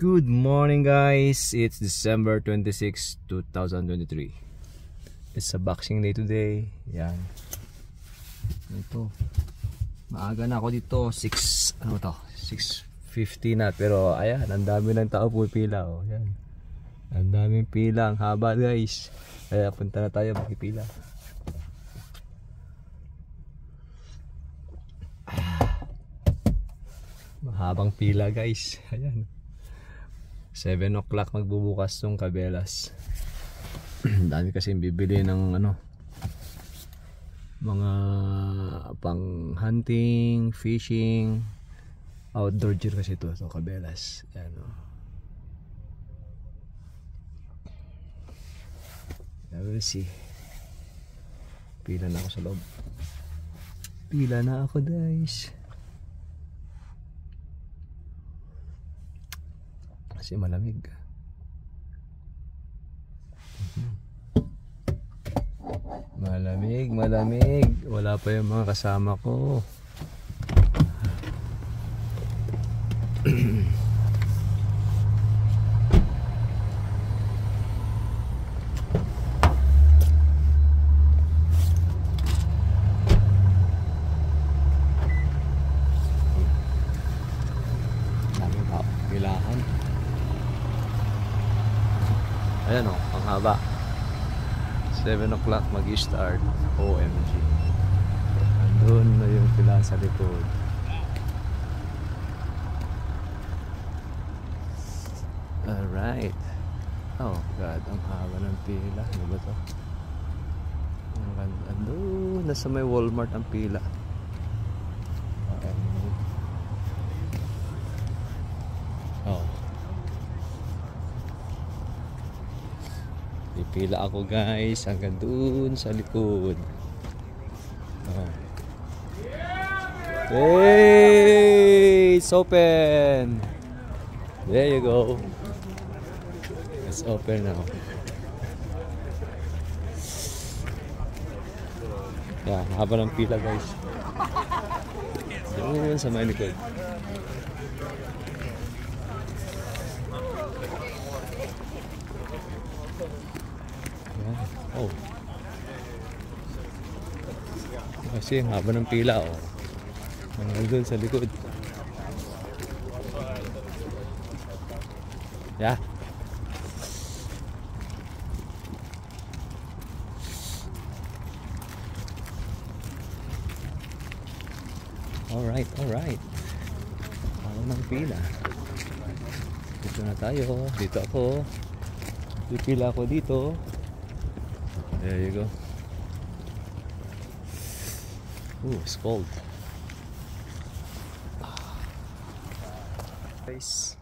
Good morning guys, it's December 26, 2023. It's a boxing day today. Yan. Ito. Maaga na ako dito, 6:50 na, pero ayan, ang dami ng tao pupila oh. Yan. Ang daming pila, ang haba guys. Kaya punta na tayo magpipila. Mahabang pila guys. Ayan. 7 o'clock magbubukas tong Cabela's. Dami kasi bibili ng ano, mga pang hunting, fishing, outdoor gear kasi ito Cabela's. Ayan o. I will see. Pila na ako sa loob. Pila na ako guys. Kasi malamig. Malamig. Wala pa yung mga kasama ko. Daming tao. Pilahan. Ayan o, ang haba. 7 o'clock mag-start. OMG. Andun na yung pila sa likod. Alright. Oh God, ang haba ng pila. Ano ba to? Andun, nasa may Walmart ang pila. Oh. Pipila ako guys hanggang dun sa likod. Oh. Hey, it's open. There you go. It's open now. Yeah, haba ng pila guys. Doon sa may likod. Oh. Kasi ang haba ng pila oh. Nandun sa likod. Yeah. Alright. Haba ng pila. Dito na tayo. Dito ako. Pipila ako dito. There you go. Ooh, it's cold. Guys,